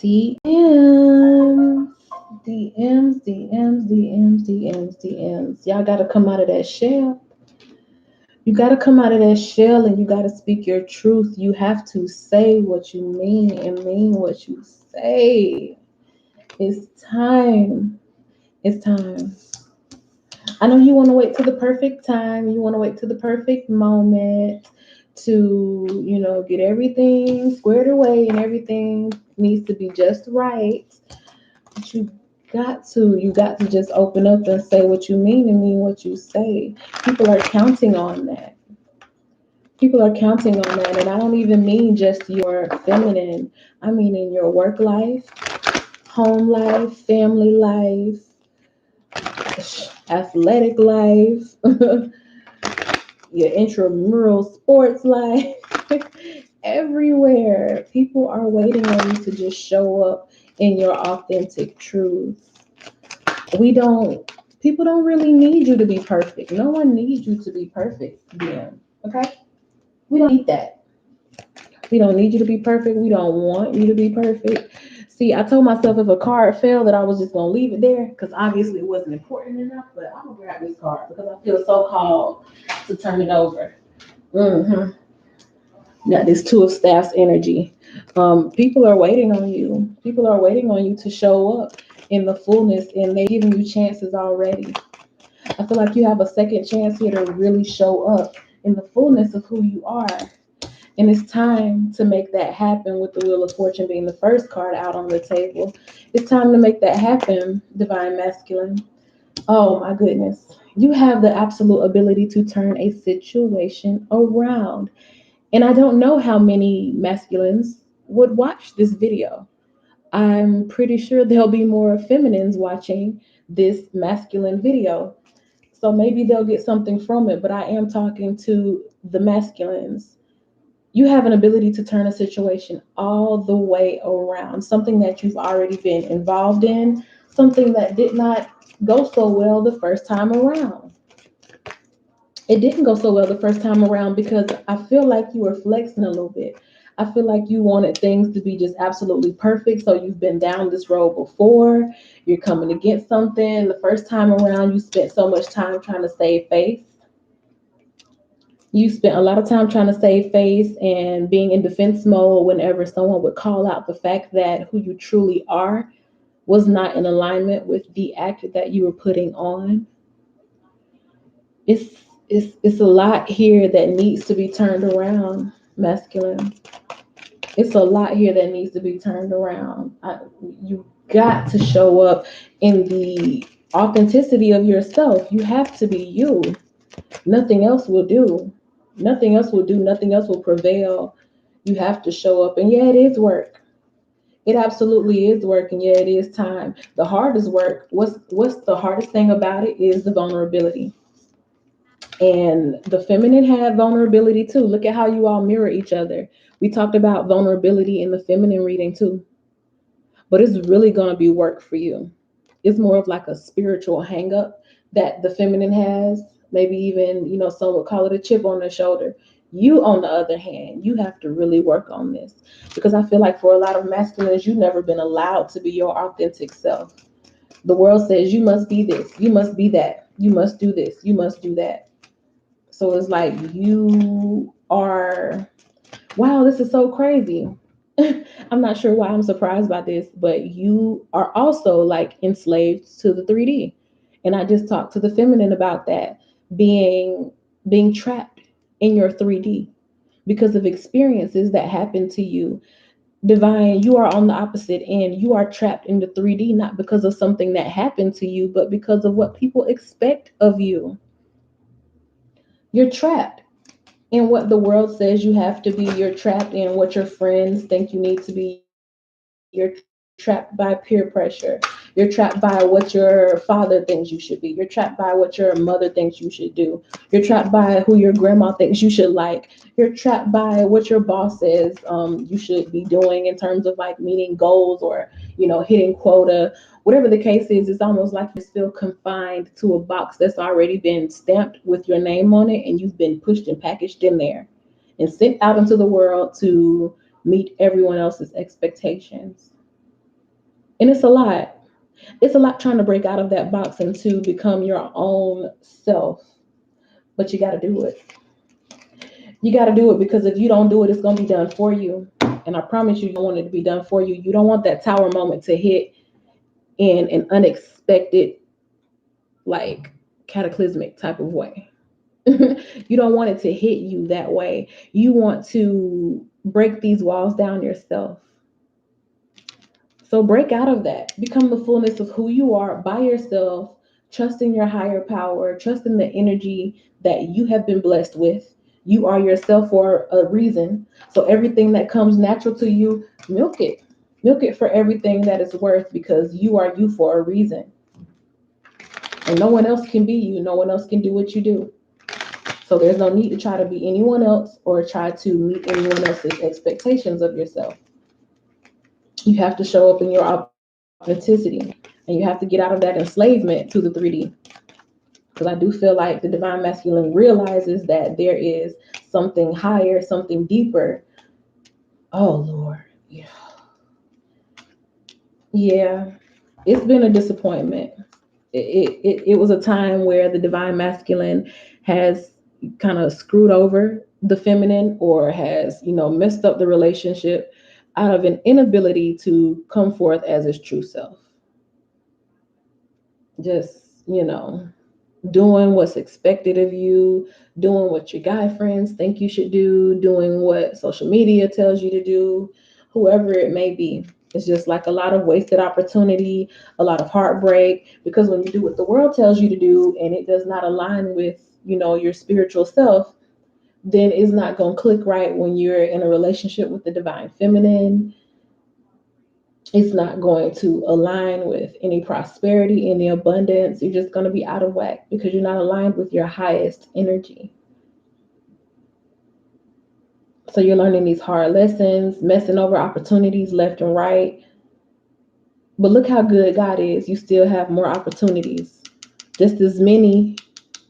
DMs, DMs. Y'all got to come out of that shell. You got to come out of that shell and you got to speak your truth. You have to say what you mean and mean what you say. It's time. It's time. I know you want to wait till the perfect time. You want to wait till the perfect moment to, get everything squared away and everything needs to be just right. But you got to just open up and say what you mean and mean what you say. People are counting on that. People are counting on that. And I don't even mean just your feminine. I mean in your work life, home life, family life, athletic life, your intramural sports life, everywhere. People are waiting on you to just show up in your authentic truth. People don't really need you to be perfect. No one needs you to be perfect, then. Okay? We don't need that. We don't need you to be perfect. We don't want you to be perfect. See, I told myself if a card fell that I was just gonna leave it there because obviously it wasn't important enough. But I'm gonna grab this card because I feel so called to turn it over. Mm-hmm. Got this two of staffs energy. People are waiting on you. People are waiting on you to show up in the fullness, and they're giving you chances already. I feel like you have a second chance here to really show up in the fullness of who you are. And it's time to make that happen with the Wheel of Fortune being the first card out on the table. It's time to make that happen, Divine Masculine. Oh my goodness. You have the absolute ability to turn a situation around. And I don't know how many masculines would watch this video. I'm pretty sure there'll be more feminines watching this masculine video. So maybe they'll get something from it, but I am talking to the masculines. You have an ability to turn a situation all the way around, something that you've already been involved in, something that did not go so well the first time around. It didn't go so well the first time around because I feel like you were flexing a little bit. I feel like you wanted things to be just absolutely perfect. So you've been down this road before. You're coming against something. The first time around, you spent so much time trying to save face. You spent a lot of time trying to save face and being in defense mode whenever someone would call out the fact that who you truly are was not in alignment with the act that you were putting on. It's a lot here that needs to be turned around, masculine. It's a lot here that needs to be turned around. You got to show up in the authenticity of yourself. You have to be you. Nothing else will do. Nothing else will do. Nothing else will prevail. You have to show up. And yeah, it is work. It absolutely is work. And yeah, it is time. The hardest work, what's the hardest thing about it is the vulnerability. And the feminine had vulnerability too. Look at how you all mirror each other. We talked about vulnerability in the feminine reading too. But it's really going to be work for you. It's more of like a spiritual hang up that the feminine has. Maybe even, some would call it a chip on their shoulder. You, on the other hand, you have to really work on this because I feel like for a lot of masculines, you've never been allowed to be your authentic self. The world says you must be this, you must be that, you must do this, you must do that. So it's like you are, wow, this is so crazy. I'm not sure why I'm surprised by this, but you are also like enslaved to the 3D. And I just talked to the feminine about that, being trapped in your 3D because of experiences that happen to you. Divine, you are on the opposite end. You are trapped in the 3D, not because of something that happened to you, but because of what people expect of you. You're trapped in what the world says you have to be. You're trapped in what your friends think you need to be. You're trapped by peer pressure. You're trapped by what your father thinks you should be. You're trapped by what your mother thinks you should do. You're trapped by who your grandma thinks you should like. You're trapped by what your boss says you should be doing in terms of like meeting goals or, hitting quota. Whatever the case is, it's almost like you just feel confined to a box that's already been stamped with your name on it and you've been pushed and packaged in there and sent out into the world to meet everyone else's expectations. And it's a lot. It's a lot trying to break out of that box and to become your own self. But you got to do it. You got to do it, because if you don't do it, it's going to be done for you. And I promise you, you don't want it to be done for you. You don't want that tower moment to hit in an unexpected, like, cataclysmic type of way. You don't want it to hit you that way. You want to break these walls down yourself. So break out of that. Become the fullness of who you are by yourself. Trust in your higher power. Trust in the energy that you have been blessed with. You are yourself for a reason. So everything that comes natural to you, milk it. Milk it for everything that it's worth, because you are you for a reason. And no one else can be you. No one else can do what you do. So there's no need to try to be anyone else or try to meet anyone else's expectations of yourself. You have to show up in your authenticity, and you have to get out of that enslavement to the 3D. Because I do feel like the divine masculine realizes that there is something higher, something deeper. Oh, Lord. Yeah. Yeah. It's been a disappointment. It was a time where the divine masculine has kind of screwed over the feminine, or has, messed up the relationship out of an inability to come forth as its true self. Just, doing what's expected of you, doing what your guy friends think you should do, doing what social media tells you to do, whoever it may be. It's just like a lot of wasted opportunity, a lot of heartbreak, because when you do what the world tells you to do and it does not align with, your spiritual self, then it's not going to click right when you're in a relationship with the divine feminine. It's not going to align with any prosperity, any abundance. You're just going to be out of whack because you're not aligned with your highest energy. So you're learning these hard lessons, messing over opportunities left and right. But look how good God is. You still have more opportunities, just as many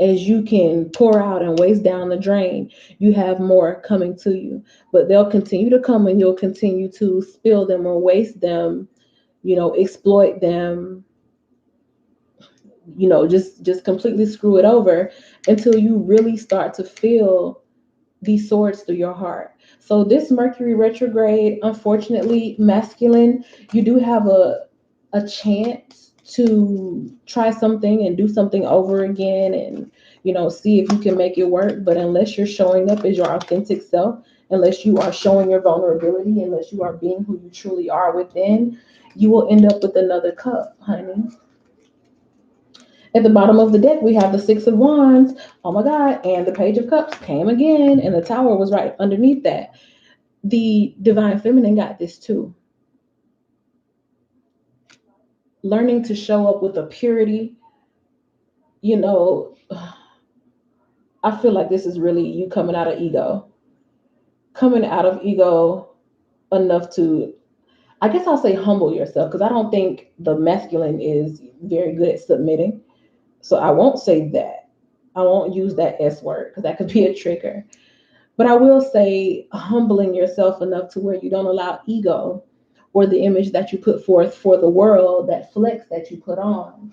as you can pour out and waste down the drain. You have more coming to you, but they'll continue to come and you'll continue to spill them or waste them, exploit them, just completely screw it over until you really start to feel these swords through your heart. So this Mercury retrograde, unfortunately, masculine, you do have a chance to try something and do something over again, and see if you can make it work. But unless you're showing up as your authentic self, unless you are showing your vulnerability, unless you are being who you truly are within, you will end up with another cup, honey. At the bottom of the deck, we have the Six of Wands. Oh my God. And the Page of Cups came again, and the Tower was right underneath that. The Divine Feminine got this too. Learning to show up with a purity, you know, I feel like this is really you coming out of ego. Coming out of ego enough to, I guess I'll say, humble yourself, because I don't think the masculine is very good at submitting. So I won't say that. I won't use that S word because that could be a trigger. But I will say humbling yourself enough to where you don't allow ego or the image that you put forth for the world, that flex that you put on.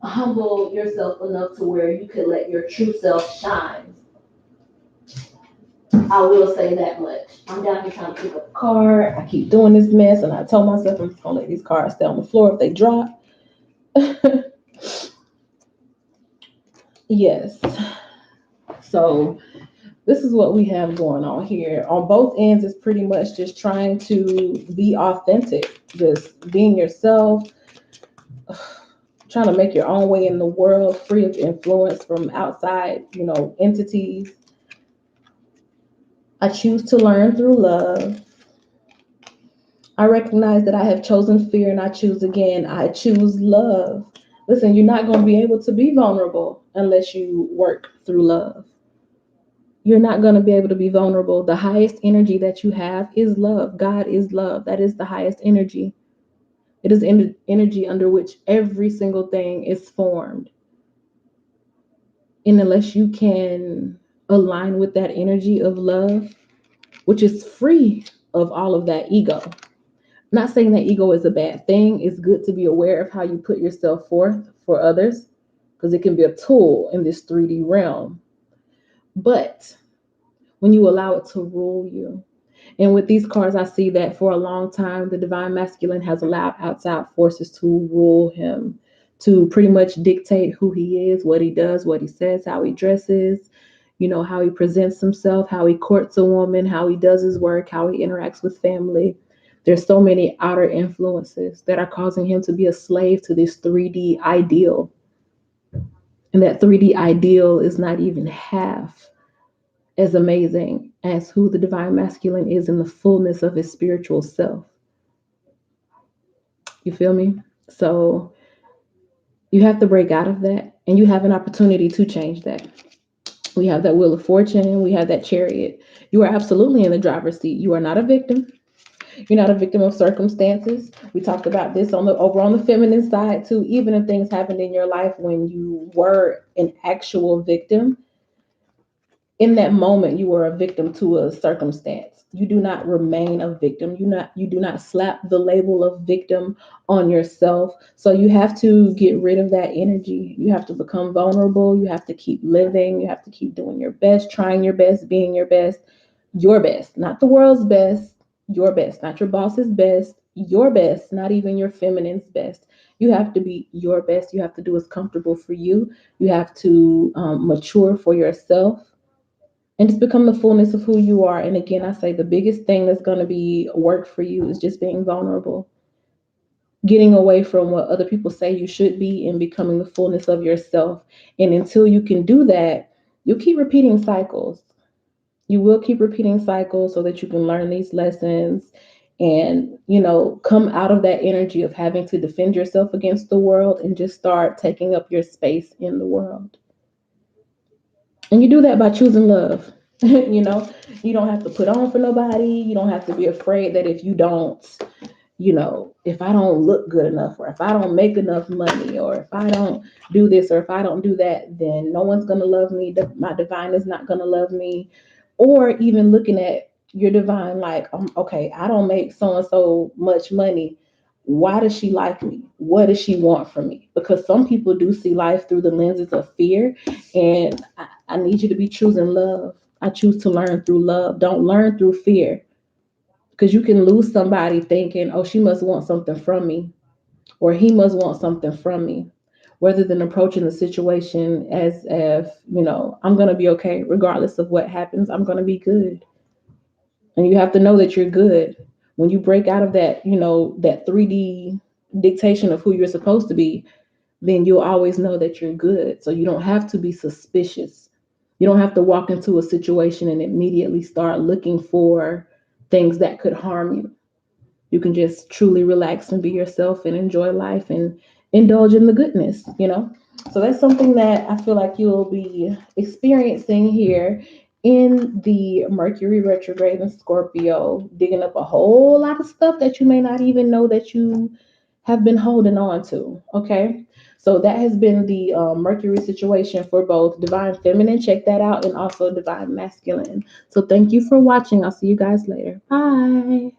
Humble yourself enough to where you can let your true self shine. I will say that much. I'm down here trying to pick up a car. I keep doing this mess, and I told myself I'm just gonna let these cars stay on the floor if they drop. Yes. So this is what we have going on here. On both ends, it's pretty much just trying to be authentic, just being yourself, trying to make your own way in the world, free of influence from outside, entities. I choose to learn through love. I recognize that I have chosen fear and I choose again. I choose love. Listen, you're not going to be able to be vulnerable unless you work through love. You're not going to be able to be vulnerable. The highest energy that you have is love. God is love. That is the highest energy. It is energy under which every single thing is formed. And unless you can align with that energy of love, which is free of all of that ego, Not saying that ego is a bad thing. It's good to be aware of how you put yourself forth for others because it can be a tool in this 3D realm. But when you allow it to rule you, and with these cards, I see that for a long time, the divine masculine has allowed outside forces to rule him, to pretty much dictate who he is, what he does, what he says, how he dresses, how he presents himself, how he courts a woman, how he does his work, how he interacts with family. There's so many outer influences that are causing him to be a slave to this 3D ideal. And that 3D ideal is not even half as amazing as who the divine masculine is in the fullness of his spiritual self. You feel me? So you have to break out of that, and you have an opportunity to change that. We have that wheel of fortune, we have that chariot. You are absolutely in the driver's seat. You are not a victim. You're not a victim of circumstances. We talked about this on the feminine side too. Even if things happened in your life when you were an actual victim, in that moment you were a victim to a circumstance. You do not remain a victim. You do not slap the label of victim on yourself. So you have to get rid of that energy. You have to become vulnerable. You have to keep living. You have to keep doing your best, trying your best, being your best, not the world's best, your best, not your boss's best, your best, not even your feminine's best. You have to be your best. You have to do what's comfortable for you. You have to mature for yourself and just become the fullness of who you are. And again, I say the biggest thing that's going to be work for you is just being vulnerable, getting away from what other people say you should be and becoming the fullness of yourself. And until you can do that, you'll keep repeating cycles. You will keep repeating cycles so that you can learn these lessons and, come out of that energy of having to defend yourself against the world and just start taking up your space in the world. And you do that by choosing love. You don't have to put on for nobody. You don't have to be afraid that if you don't, if I don't look good enough, or if I don't make enough money, or if I don't do this, or if I don't do that, then no one's going to love me. My divine is not going to love me. Or even looking at your divine like, okay, I don't make so and so much money. Why does she like me? What does she want from me? Because some people do see life through the lenses of fear. And I need you to be choosing love. I choose to learn through love. Don't learn through fear, because you can lose somebody thinking, oh, she must want something from me, or he must want something from me, rather than approaching the situation as if, I'm going to be okay regardless of what happens. I'm going to be good. And you have to know that you're good. When you break out of that, that 3D dictation of who you're supposed to be, then you'll always know that you're good. So you don't have to be suspicious. You don't have to walk into a situation and immediately start looking for things that could harm you. You can just truly relax and be yourself and enjoy life and indulge in the goodness. So that's something that I feel like you'll be experiencing here in the Mercury retrograde in Scorpio, digging up a whole lot of stuff that you may not even know that you have been holding on to. Okay. So that has been the Mercury situation for both Divine Feminine. Check that out. And also Divine Masculine. So thank you for watching. I'll see you guys later. Bye.